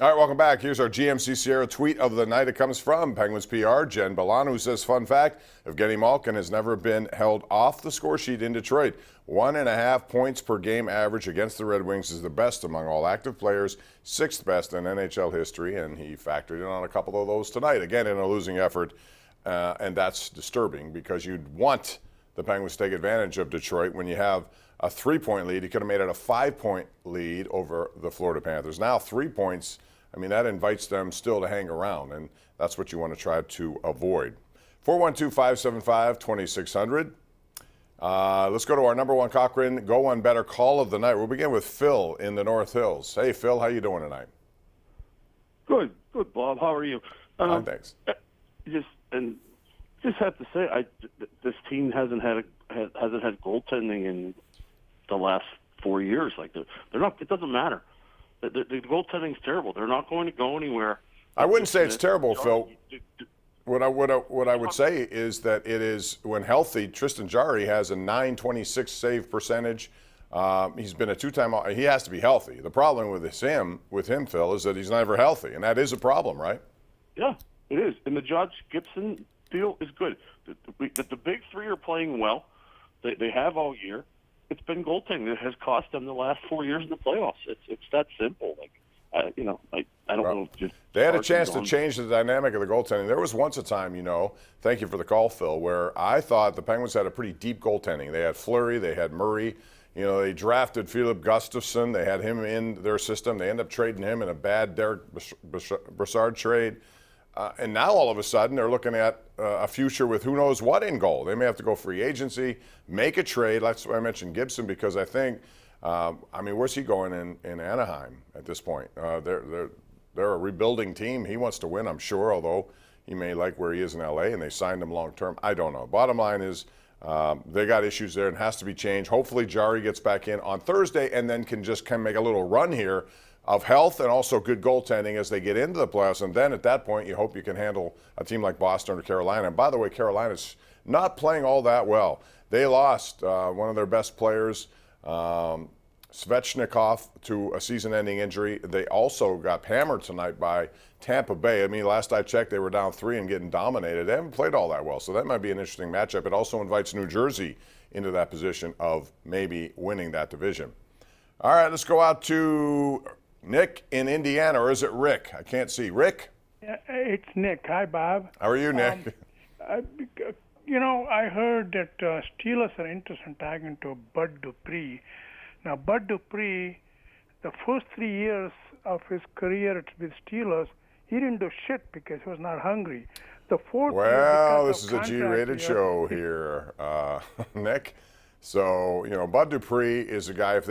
All right, welcome back. Here's our GMC Sierra tweet of the night. It comes from Penguins PR, Jen Balan, who says, fun fact, Evgeny Malkin has never been held off the score sheet in Detroit. 1.5 points per game average against the Red Wings is the best among all active players, sixth best in NHL history, and he factored in on a couple of those tonight, again in a losing effort, and that's disturbing because you'd want the Penguins to take advantage of Detroit when you have a 3-point lead. He could have made it a 5-point lead over the Florida Panthers. Now 3 points, I mean, that invites them still to hang around, and that's what you want to try to avoid. 412-575-2600. Let's go to our number one Cochrane Go One Better call of the night. We'll begin with Phil in the North Hills. Hey, Phil, how you doing tonight? Good, Bob. How are you? Fine, thanks. Just have to say, this team hasn't had goaltending in the last 4 years. Like they're not. It doesn't matter. The goaltending's terrible. They're not going to go anywhere. I wouldn't say it's terrible, Phil. What I would say is that it is, when healthy, Tristan Jarry has a .926 save percentage. He's been a two-time. He has to be healthy. The problem with him, Phil, is that he's never healthy, and that is a problem, right? Yeah, it is. And the Josh Gibson deal is good. The big three are playing well. They have all year. It's been goaltending that has cost them the last 4 years in the playoffs. It's that simple. I don't know. They had a chance to change the dynamic of the goaltending. There was once a time, thank you for the call, Phil, where I thought the Penguins had a pretty deep goaltending. They had Fleury, they had Murray. They drafted Philip Gustafsson. They had him in their system. They ended up trading him in a bad Derek Brassard trade. And now all of a sudden they're looking at a future with who knows what in goal. They may have to go free agency, make a trade. That's why I mentioned Gibson, because I think, where's he going in Anaheim at this point? They're a rebuilding team. He wants to win, I'm sure, although he may like where he is in LA and they signed him long term. I don't know. Bottom line is they got issues there and has to be changed. Hopefully Jarry gets back in on Thursday and then can just kind of make a little run here of health and also good goaltending as they get into the playoffs. And then at that point, you hope you can handle a team like Boston or Carolina. And by the way, Carolina's not playing all that well. They lost one of their best players, Svechnikov, to a season-ending injury. They also got hammered tonight by Tampa Bay. Last I checked, they were down 3 and getting dominated. They haven't played all that well, so that might be an interesting matchup. It also invites New Jersey into that position of maybe winning that division. All right, let's go out to Nick in Indiana, or is it Rick? I can't see. Rick? Yeah, it's Nick. Hi, Bob. How are you, Nick? I heard that Steelers are interested in talking to Bud Dupree. Now, Bud Dupree, the first 3 years of his career with Steelers, he didn't do shit because he was not hungry. The fourth year, well, this is a G-rated show here, Nick. So, Bud Dupree is a guy,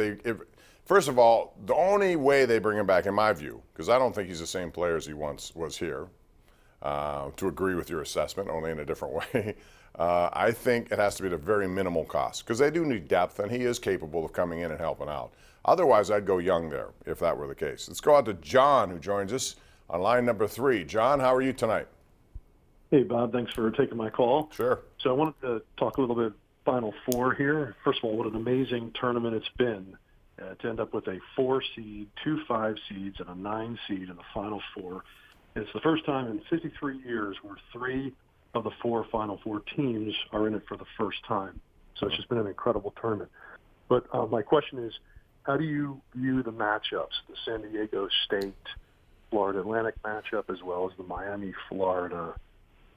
first of all, the only way they bring him back, in my view, because I don't think he's the same player as he once was here, to agree with your assessment, only in a different way. I think it has to be at a very minimal cost, because they do need depth, and he is capable of coming in and helping out. Otherwise, I'd go young there, if that were the case. Let's go out to John, who joins us on line number 3. John, how are you tonight? Hey, Bob. Thanks for taking my call. Sure. So I wanted to talk a little bit Final Four here. First of all, what an amazing tournament it's been to end up with a 4 seed, 2 5 seeds, and a 9 seed in the Final Four. It's the first time in 53 years where 3 of the 4 Final Four teams are in it for the first time. So it's just been an incredible tournament. But my question is, how do you view the matchups, the San Diego State Florida Atlantic matchup, as well as the Miami Florida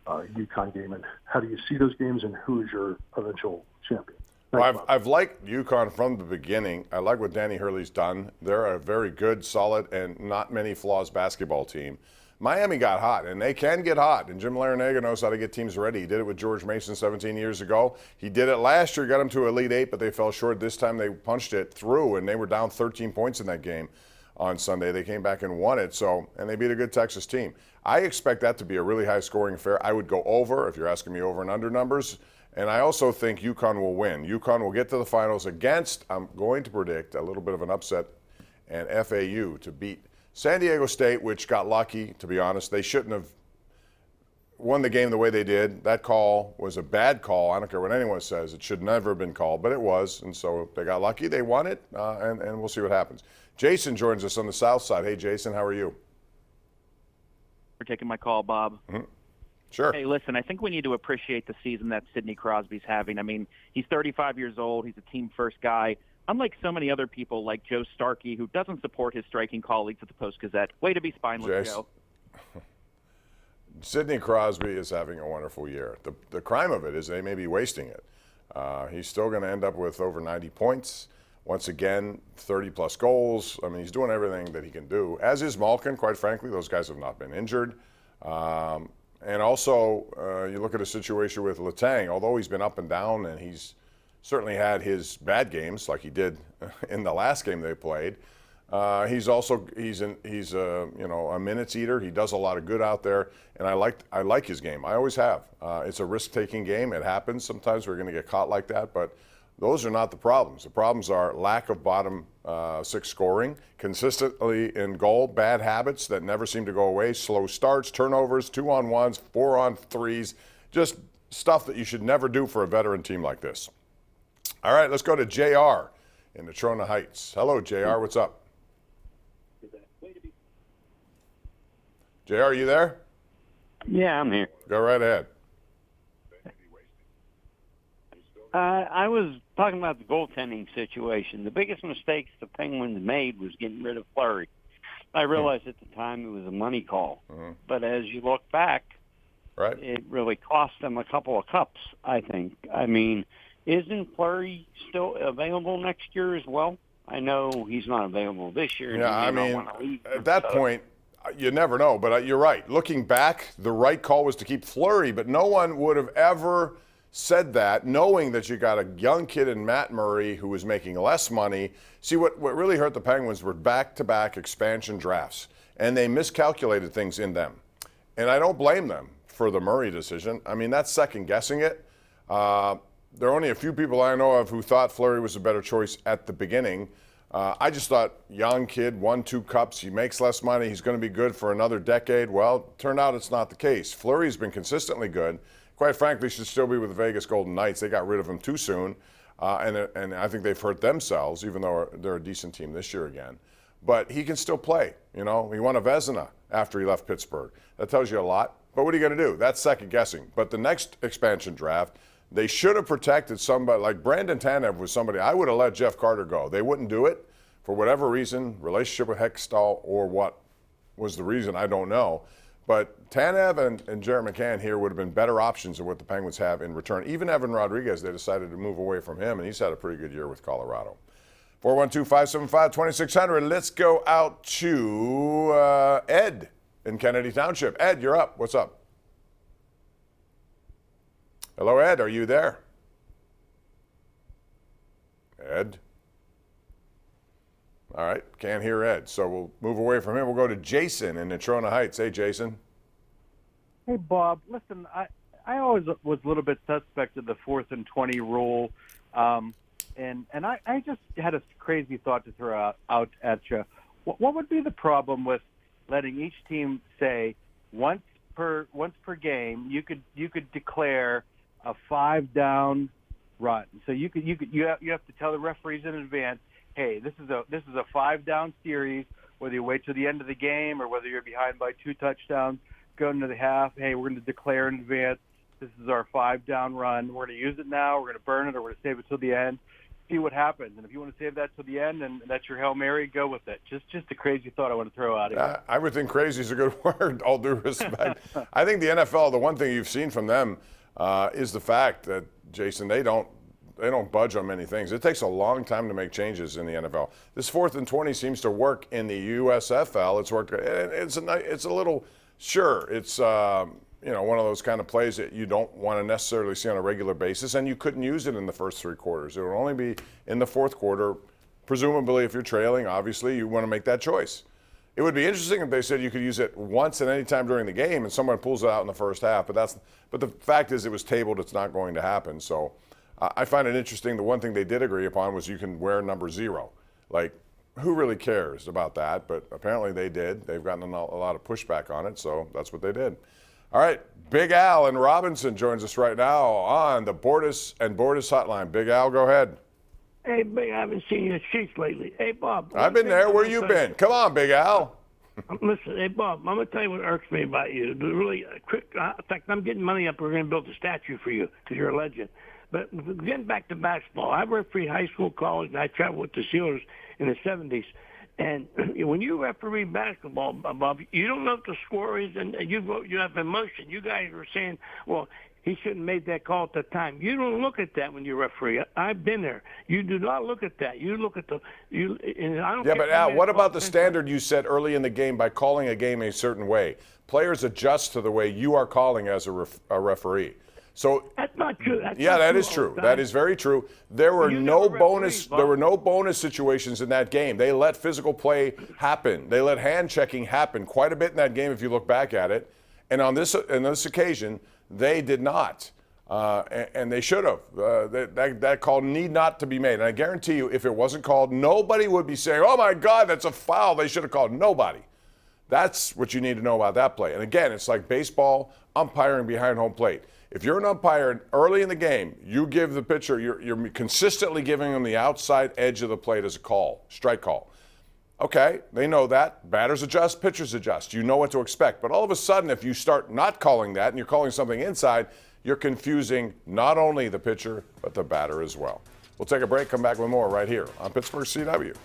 UConn game, and how do you see those games, and who is your eventual champion? Well, I've liked UConn from the beginning. I like what Danny Hurley's done. They're a very good, solid, and not many flaws basketball team. Miami got hot, and they can get hot, and Jim Larinaga knows how to get teams ready. He did it with George Mason 17 years ago. He did it last year, got them to Elite Eight, but they fell short. This time they punched it through, and they were down 13 points in that game on Sunday. They came back and won it, and they beat a good Texas team. I expect that to be a really high-scoring affair. I would go over, if you're asking me over and under numbers, and I also think UConn will win. UConn will get to the finals against, I'm going to predict, a little bit of an upset, and FAU to beat San Diego State, which got lucky, to be honest. They shouldn't have won the game the way they did. That call was a bad call. I don't care what anyone says. It should never have been called, but it was, and so they got lucky. They won it, and we'll see what happens. Jason joins us on the south side. Hey, Jason, how are you? for taking my call, Bob. Sure. Hey, listen, I think we need to appreciate the season that Sidney Crosby's having. I mean, he's 35 years old. He's a team-first guy. Unlike so many other people like Joe Starkey, who doesn't support his striking colleagues at the Post-Gazette. Way to be spineless, Joe. Sidney Crosby is having a wonderful year. The crime of it is they may be wasting it. He's still going to end up with over 90 points. Once again, 30-plus goals. I mean, he's doing everything that he can do, as is Malkin, quite frankly. Those guys have not been injured. And also, you look at a situation with Letang, although he's been up and down and he's certainly had his bad games like he did in the last game they played. He's a minutes eater. He does a lot of good out there, and I like his game. I always have. It's a risk-taking game. It happens. Sometimes we're going to get caught like that, but those are not the problems. The problems are lack of bottom six scoring, consistently in goal, bad habits that never seem to go away, slow starts, turnovers, 2-on-1s, 4-on-3s, just stuff that you should never do for a veteran team like this. All right, let's go to JR in Natrona Heights. Hello, JR. What's up? JR, are you there? Yeah, I'm here. Go right ahead. I was talking about the goaltending situation. The biggest mistakes the Penguins made was getting rid of Fleury. I realized at the time it was a money call. But as you look back, right, it really cost them a couple of cups, I think. I mean, isn't Fleury still available next year as well? I know he's not available this year. Yeah, I mean, at that point, you never know. But you're right. Looking back, the right call was to keep Fleury, but no one would have ever said that, knowing that you got a young kid in Matt Murray who was making less money. See, what really hurt the Penguins were back-to-back expansion drafts, and they miscalculated things in them. And I don't blame them for the Murray decision. I mean, that's second-guessing it. There are only a few people I know of who thought Fleury was a better choice at the beginning. I just thought, young kid, won 2 cups, he makes less money, he's going to be good for another decade. Well, turned out it's not the case. Fleury's been consistently good. Quite frankly, should still be with the Vegas Golden Knights. They got rid of him too soon, and I think they've hurt themselves, even though they're a decent team this year again. But he can still play. You know, he won a Vezina after he left Pittsburgh. That tells you a lot. But what are you going to do? That's second guessing. But the next expansion draft, they should have protected somebody like Brandon Tanev was somebody. I would have let Jeff Carter go. They wouldn't do it for whatever reason, relationship with Hextall or what was the reason, I don't know. But Tanev and Jared McCann here would have been better options than what the Penguins have in return. Even Evan Rodriguez, they decided to move away from him, and he's had a pretty good year with Colorado. 412-575-2600. Let's go out to Ed in Kennedy Township. Ed, you're up. What's up? Hello, Ed. Are you there? Ed? All right. Can't hear Ed, so we'll move away from him. We'll go to Jason in Natrona Heights. Hey, Jason. Hey, Bob. Listen, I always was a little bit suspect of the 4th and 20 rule. And I just had a crazy thought to throw out at you. What would be the problem with letting each team say once per game you could declare a 5-down run? So you have to tell the referees in advance, hey, this is a 5-down series. Whether you wait till the end of the game or whether you're behind by 2 touchdowns, going into the half, hey, we're going to declare in advance this is our 5-down run. We're going to use it now. We're going to burn it, or we're going to save it till the end. See what happens. And if you want to save that till the end and that's your Hail Mary, go with it. Just a crazy thought I want to throw out here. I would think crazy is a good word, all due respect. I think the NFL, the one thing you've seen from them is the fact that, Jason, they don't budge on many things. It takes a long time to make changes in the NFL. This 4th and 20 seems to work in the USFL. It's worked. It's a little, sure, it's one of those kind of plays that you don't want to necessarily see on a regular basis, and you couldn't use it in the first 3 quarters. It would only be in the 4th quarter. Presumably, if you're trailing, obviously, you want to make that choice. It would be interesting if they said you could use it once at any time during the game and someone pulls it out in the first half, but the fact is it was tabled. It's not going to happen. So I find it interesting. The one thing they did agree upon was you can wear number 0. Like, who really cares about that? But apparently they did. They've gotten a lot of pushback on it, so that's what they did. All right, Big Al in Robinson joins us right now on the Bordas and Bordas hotline. Big Al, go ahead. Hey, Big, I haven't seen your sheets lately. Hey, Bob. I've been there. Where you been? Come on, Big Al. Listen, hey Bob, I'm gonna tell you what irks me about you. Really quick. In fact, I'm getting money up. We're gonna build a statue for you because you're a legend. But getting back to basketball, I refereed high school, college, and I traveled with the Steelers in the '70s. And when you referee basketball, Bob, you don't know what the score is, and you have emotion. You guys were saying, well, he shouldn't have made that call at the time. You don't look at that when you referee. I've been there. You do not look at that. You look at and I don't Yeah, care but if Al, you what made a about call the 10 standard you set early in the game by calling a game a certain way? Players adjust to the way you are calling as a referee. So That's not true. that is true. That is very true. There were You no never refereed, bonus. Bob. There were no bonus situations in that game. They let physical play happen. They let hand checking happen quite a bit in that game if you look back at it. And on this occasion, they did not, and they should have. That call need not to be made. And I guarantee you, if it wasn't called, nobody would be saying, "Oh my God, that's a foul." They should have called. Nobody. That's what you need to know about that play. And again, it's like baseball umpiring behind home plate. If you're an umpire early in the game, you give the pitcher, you're consistently giving them the outside edge of the plate as a call, strike call. Okay, they know that. Batters adjust, pitchers adjust. You know what to expect. But all of a sudden, if you start not calling that and you're calling something inside, you're confusing not only the pitcher, but the batter as well. We'll take a break, come back with more right here on Pittsburgh CW.